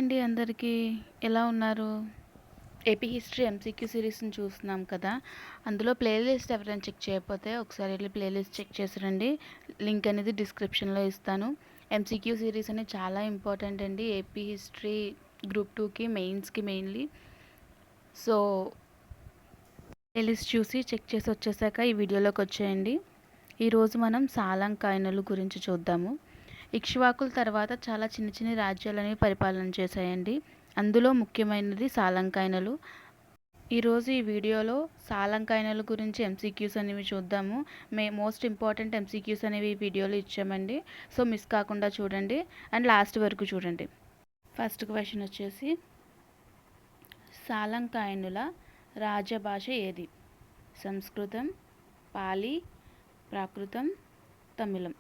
అండి అందరికీ. ఎలా ఉన్నారు? ఏపీ హిస్టరీ ఎంసీక్యూ సిరీస్‌ని చూస్తున్నాం కదా! అందులో ప్లేలిస్ట్ ఎవరైనా చెక్ చేయకపోతే ఒకసారి ఎళ్లి ప్లేలిస్ట్ చెక్ చేసి రండి. లింక్ అనేది డిస్క్రిప్షన్‌లో ఇస్తాను. ఎంసీక్యూ సిరీస్ అనేది చాలా ఇంపార్టెంట్ అండి. ఏపీ హిస్టరీ గ్రూప్ 2కి మెయిన్స్‌కి మెయిన్‌లీ. సో, ప్లేలిస్ట్ చూసి చెక్ చేసి వచ్చేసాక ఈ వీడియోలోకి వచ్చేయండి. ఈరోజు మనం సాలంకాయనులు గురించి చూద్దాము. ఇక్ష్వాకుల తర్వాత చాలా చిన్న చిన్న రాజ్యాలని పరిపాలన చేశాయండి. అందులో ముఖ్యమైనది సాలంకాయనులు. ఈరోజు ఈ వీడియోలో సాలంకాయనుల గురించి ఎంసీక్యూస్ అనేవి చూద్దాము. మోస్ట్ ఇంపార్టెంట్ ఎంసీక్యూస్ అనేవి ఈ వీడియోలో ఇచ్చామండి. సో మిస్ కాకుండా చూడండి అండ్ లాస్ట్ వరకు చూడండి. ఫస్ట్ క్వశ్చన్ వచ్చేసి సాలంకాయనుల రాజభాష ఏది? సంస్కృతం, పాలి, ప్రాకృతం, తమిళం.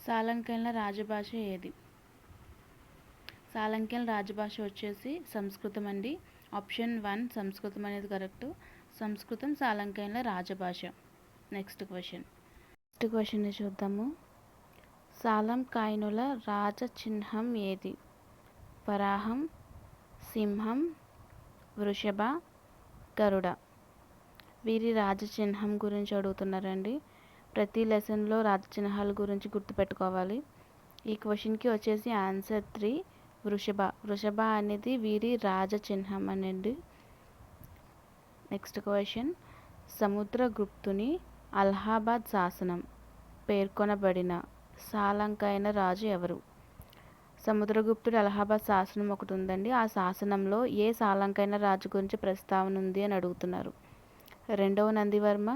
సాలంకాయనుల రాజభాష ఏది? సాలంకాయనుల రాజభాష వచ్చేసి సంస్కృతం అండి. ఆప్షన్ 1 సంస్కృతం అనేది కరెక్ట్. సంస్కృతం సాలంకాయనుల రాజభాష. నెక్స్ట్ క్వశ్చన్ని చూద్దాము. సాలంకాయనుల రాజ చిహ్నం ఏది? వరాహం, సింహం, వృషభ, గరుడ. వీరి రాజ చిహ్నం గురించి అడుగుతున్నారండి. ప్రతి లెసన్లో రాజ చిహ్నాల గురించి గుర్తుపెట్టుకోవాలి. ఈ క్వశ్చన్కి వచ్చేసి ఆన్సర్ 3 వృషభ. వృషభ అనేది వీరి రాజ చిహ్నం అనండి. Next question. సముద్రగుప్తుని అలహాబాద్ శాసనం పేర్కొనబడిన సాలంకాయన రాజు ఎవరు? సముద్రగుప్తుడి అలహాబాద్ శాసనం ఒకటి ఉందండి. ఆ శాసనంలో ఏ సాలంకాయన రాజు గురించి ప్రస్తావన ఉంది అని అడుగుతున్నారు. రెండవ నందివర్మ,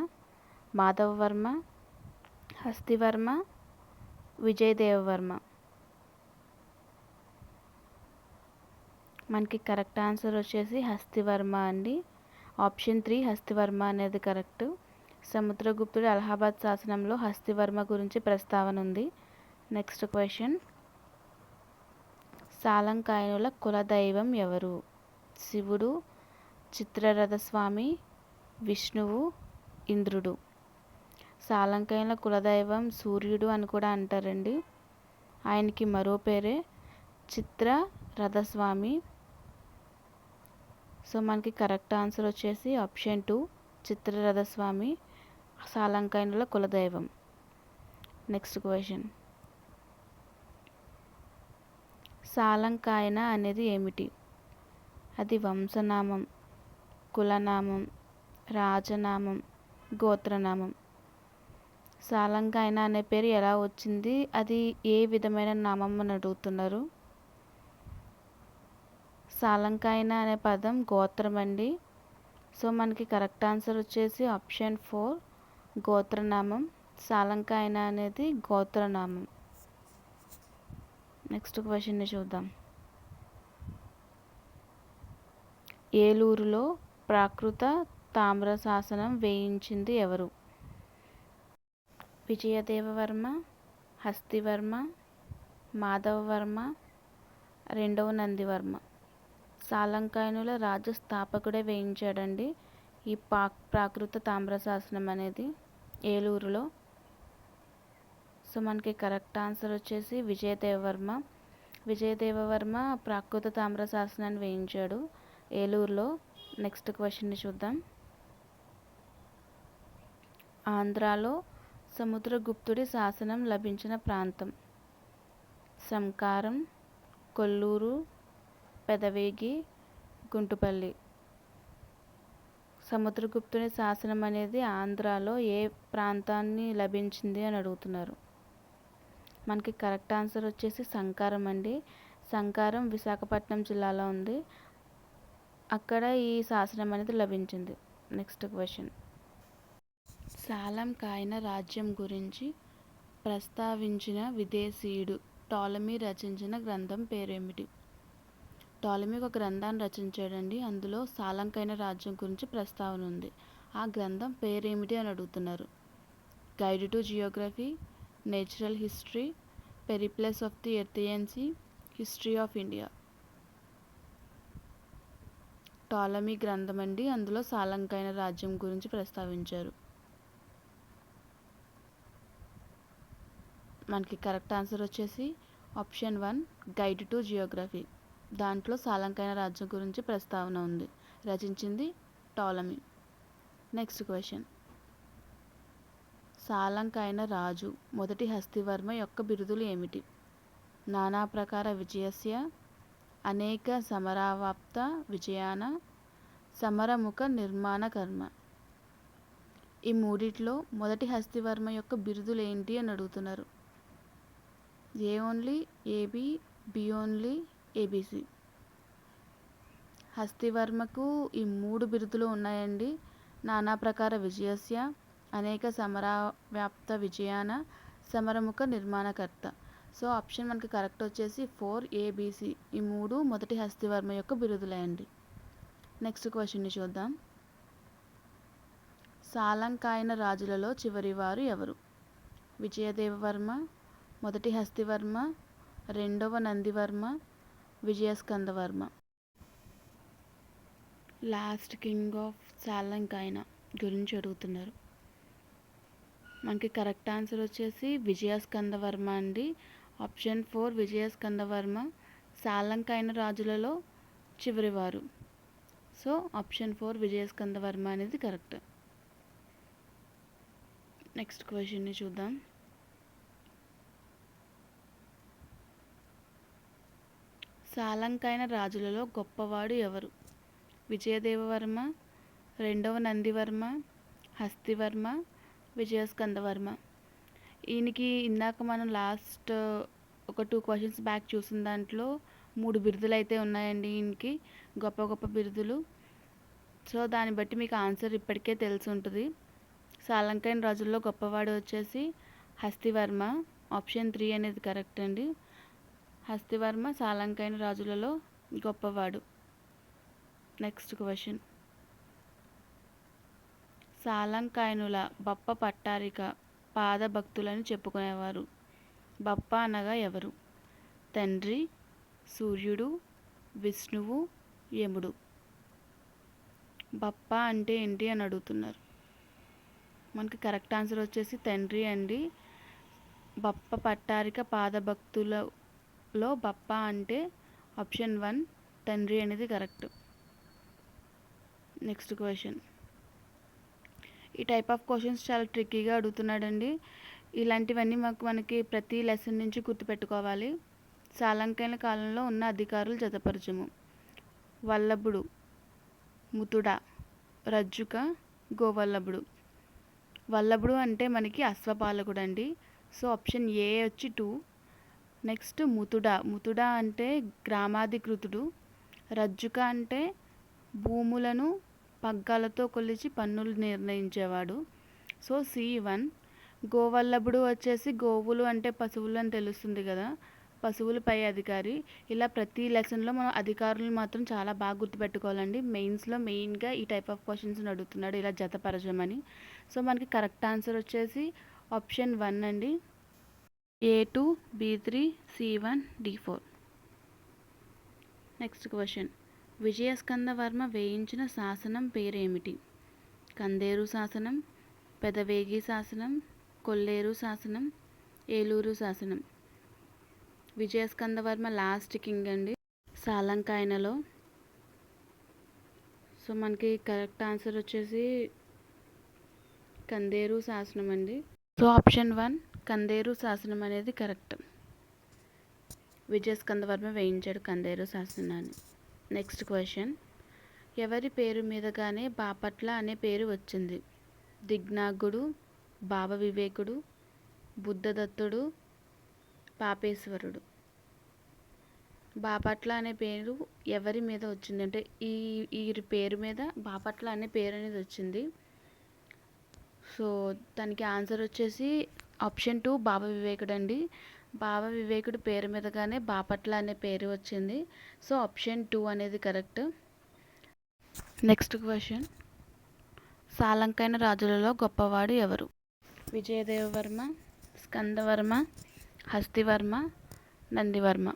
మాధవవర్మ, హస్తివర్మ, విజయదేవవర్మ. మనకి కరెక్ట్ ఆన్సర్ వచ్చేసి హస్తివర్మ అండి. ఆప్షన్ 3 హస్తివర్మ అనేది కరెక్ట్. సముద్రగుప్తుడి అలహాబాద్ శాసనంలో హస్తివర్మ గురించి ప్రస్తావన ఉంది. Next question. సాలంకాయనుల కులదైవం ఎవరు? శివుడు, చిత్రరథస్వామి, విష్ణువు, ఇంద్రుడు. సాలంకాయనుల కులదైవం సూర్యుడు అని కూడా అంటారండి. ఆయనకి మరో పేరే చిత్రరథస్వామి. సో మనకి కరెక్ట్ ఆన్సర్ వచ్చేసి ఆప్షన్ 2 చిత్రరథస్వామి సాలంకాయనుల కులదైవం. Next question. సాలంకాయన అనేది ఏమిటి? అది వంశనామం, కులనామం, రాజనామం, గోత్రనామం. సాలంకాయన అనే పేరు ఎలా వచ్చింది? అది ఏ విధమైన నామం అని అడుగుతున్నారు. సాలంకాయన అనే పదం గోత్రం అండి. సో మనకి కరెక్ట్ ఆన్సర్ వచ్చేసి ఆప్షన్ 4 గోత్రనామం. సాలంకాయన అనేది గోత్రనామం. నెక్స్ట్ క్వశ్చన్ని చూద్దాం. ఏలూరులో ప్రాకృత తామ్ర శాసనం వేయించింది ఎవరు? విజయదేవవర్మ, హస్తివర్మ, మాధవవర్మ, రెండవ నందివర్మ. సాలంకాయనుల రాజస్థాపకుడే వేయించాడండి ఈ ప్రాకృత తామ్ర శాసనం అనేది ఏలూరులో. సో మనకి కరెక్ట్ ఆన్సర్ వచ్చేసి విజయదేవవర్మ. విజయదేవవర్మ ప్రాకృత తామ్ర శాసనాన్ని వేయించాడు ఏలూరులో. నెక్స్ట్ క్వశ్చన్ని చూద్దాం. ఆంధ్రాలో సముద్రగుప్తుడి శాసనం లభించిన ప్రాంతం? సంకారం, కొల్లూరు, పెదవేగి, గుంటుపల్లి. సముద్రగుప్తుని శాసనం అనేది ఆంధ్రాలో ఏ ప్రాంతాన్ని లభించింది అని అడుగుతున్నారు. మనకి కరెక్ట్ ఆన్సర్ వచ్చేసి సంకారం అండి. సంకారం విశాఖపట్నం జిల్లాలో ఉంది. అక్కడ ఈ శాసనం అనేది లభించింది. Next question. సాలంకాయన రాజ్యం గురించి ప్రస్తావించిన విదేశీయుడు టాలమీ రచించిన గ్రంథం పేరేమిటి? టాలమీ ఒక గ్రంథాన్ని రచించాడండి. అందులో సాలంకాయన రాజ్యం గురించి ప్రస్తావన ఉంది. ఆ గ్రంథం పేరేమిటి అని అడుగుతున్నారు. Guide to geography, natural history, periplus of the erythraean sea, history of India. Ptolemy గ్రంథం అండి. అందులో సాలంకాయన రాజ్యం గురించి ప్రస్తావించారు. మనకి కరెక్ట్ ఆన్సర్ వచ్చేసి ఆప్షన్ 1 గైడ్ టు జియోగ్రఫీ. దాంట్లో సాలంకైన రాజ్యం గురించి ప్రస్తావన ఉంది. రచించింది టాలమీ. Next question. సాలంకైన రాజు మొదటి హస్తివర్మ యొక్క బిరుదులు ఏమిటి? నానా ప్రకార విజయస్య, అనేక సమరావాప్త విజయాన, సమరముఖ నిర్మాణ కర్మ. ఈ మూడిట్లో మొదటి హస్తివర్మ యొక్క బిరుదులు ఏంటి అని అడుగుతున్నారు. A only, AB, B only, ABC. హస్తివర్మకు ఈ 3 బిరుదులు ఉన్నాయండి. నానా ప్రకార విజయస్య, అనేక సమరవ్యాప్త విజయాన, సమరముఖ నిర్మాణకర్త. సో ఆప్షన్ మనకి కరెక్ట్ వచ్చేసి 4 ఏబిసి. ఈ 3 మొదటి హస్తివర్మ యొక్క బిరుదులే అండి. నెక్స్ట్ క్వశ్చన్ని చూద్దాం. సాలంకాయన రాజులలో చివరివారు ఎవరు? విజయదేవవర్మ, మొదటి హస్తివర్మ, రెండవ నందివర్మ, విజయస్కందవర్మ. లాస్ట్ కింగ్ ఆఫ్ సాలంకాయన గురించి అడుగుతున్నారు. మనకి కరెక్ట్ ఆన్సర్ వచ్చేసి విజయస్కందవర్మ అండి. ఆప్షన్ 4 విజయస్కందవర్మ సాలంకాయన రాజులలో చివరివారు. సో ఆప్షన్ 4 విజయస్కందవర్మ అనేది కరెక్ట్. నెక్స్ట్ క్వశ్చన్ని చూద్దాం. సాలంకాయన రాజులలో గొప్పవాడు ఎవరు? విజయదేవవర్మ, రెండవ నందివర్మ, హస్తివర్మ, విజయస్కందవర్మ. ఈయనకి ఇందాక మనం లాస్ట్ ఒక 2 క్వశ్చన్స్ బ్యాక్ చూసిన దాంట్లో 3 బిరుదులు అయితే ఉన్నాయండి. ఈయనకి గొప్ప గొప్ప బిరుదులు. సో దాన్ని బట్టి మీకు ఆన్సర్ ఇప్పటికే తెలిసి ఉంటుంది. సాలంకాయన రాజుల్లో గొప్పవాడు వచ్చేసి హస్తివర్మ. ఆప్షన్ 3 అనేది కరెక్ట్ అండి. హస్తివర్మ సాలంకాయన రాజులలో గొప్పవాడు. Next question. సాలంకాయనుల బప్ప పట్టారిక పాదభక్తులని చెప్పుకునేవారు. బప్ప అనగా ఎవరు? తండ్రి, సూర్యుడు, విష్ణువు, యముడు. బప్ప అంటే ఏంటి అని అడుగుతున్నారు. మనకి కరెక్ట్ ఆన్సర్ వచ్చేసి తండ్రి అండి. బప్ప పట్టారిక పాదభక్తులలో బప్ప అంటే ఆప్షన్ 1 తండ్రి అనేది కరెక్ట్. Next question. ఈ టైప్ ఆఫ్ క్వశ్చన్స్ చాలా ట్రిక్కీగా అడుగుతున్నాడండి. ఇలాంటివన్నీ మనకి ప్రతి లెసన్ నుంచి గుర్తుపెట్టుకోవాలి. సాలంకాయన కాలంలో ఉన్న అధికారులు జతపరచము. వల్లభుడు, ముతుడ, రజ్జుక, గోవల్లభుడు. వల్లభుడు అంటే మనకి అశ్వపాలకుడు అండి. సో ఆప్షన్ ఏ వచ్చి 2. నెక్స్ట్ ముతుడ అంటే గ్రామాధికృతుడు. రజ్జుక అంటే భూములను పగ్గాలతో కొలిచి పన్నులు నిర్ణయించేవాడు. So C1. గోవల్లభుడు వచ్చేసి గోవులు అంటే పశువులు అని తెలుస్తుంది కదా, పశువులపై అధికారి. ఇలా ప్రతి లెసన్లో మనం అధికారులు మాత్రం చాలా బాగా గుర్తుపెట్టుకోవాలండి. మెయిన్స్లో మెయిన్గా ఈ టైప్ ఆఫ్ క్వశ్చన్స్ని అడుగుతున్నాడు, ఇలా జతపరచమని. సో మనకి కరెక్ట్ ఆన్సర్ వచ్చేసి ఆప్షన్ 1 అండి. A2, B3, C1, D4. Next question. విజయస్కందవర్మ వేయించిన శాసనం పేరేమిటి? కందేరు శాసనం, పెదవేగి శాసనం, కొల్లేరు శాసనం, ఏలూరు శాసనం. విజయస్కందవర్మ లాస్ట్ కింగ్ అండి సాలంకాయనలో. సో మనకి కరెక్ట్ ఆన్సర్ వచ్చేసి కందేరు శాసనం అండి. సో ఆప్షన్ 1 కందేరు శాసనం అనేది కరెక్ట్. విజయస్కందవర్మ వేయించాడు కందేరు శాసనాన్ని. Next question. ఎవరి పేరు మీదగానే బాపట్ల అనే పేరు వచ్చింది? దిగ్నాగుడు, భావ వివేకుడు, బుద్ధదత్తుడు, పాపేశ్వరుడు. బాపట్ల అనే పేరు ఎవరి మీద వచ్చింది అంటే ఈ పేరు మీద బాపట్ల అనే పేరు అనేది వచ్చింది. సో దానికి ఆన్సర్ వచ్చేసి ఆప్షన్ 2 భావ వివేకుడు అండి. భావ వివేకుడు పేరు మీదగానే బాపట్ల అనే పేరు వచ్చింది. సో ఆప్షన్ 2 అనేది కరెక్ట్. Next question. సాలంకాయన రాజులలో గొప్పవాడు ఎవరు? విజయదేవవర్మ, స్కందవర్మ, హస్తివర్మ, నందివర్మ.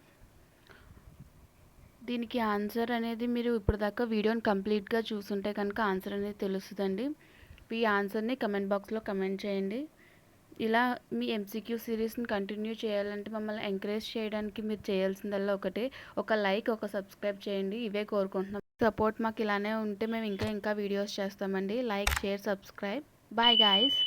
దీనికి ఆన్సర్ అనేది మీరు ఇప్పుడు దాకా వీడియోని కంప్లీట్గా చూసుంటే కనుక ఆన్సర్ అనేది తెలుస్తుందండి. ఈ ఆన్సర్ని కమెంట్ బాక్స్లో కమెంట్ చేయండి. ఇలా మీ ఎంసీక్యూ సిరీస్ని కంటిన్యూ చేయాలంటే మమ్మల్ని ఎంకరేజ్ చేయడానికి మీరు చేయాల్సిందల్లా ఒకటే, ఒక లైక్, ఒక సబ్స్క్రైబ్ చేయండి. ఇవే కోరుకుంటున్నాం. సపోర్ట్ మాకు ఇలానే ఉంటే మేము ఇంకా ఇంకా వీడియోస్ చేస్తామండి. Like, share, subscribe. Bye guys.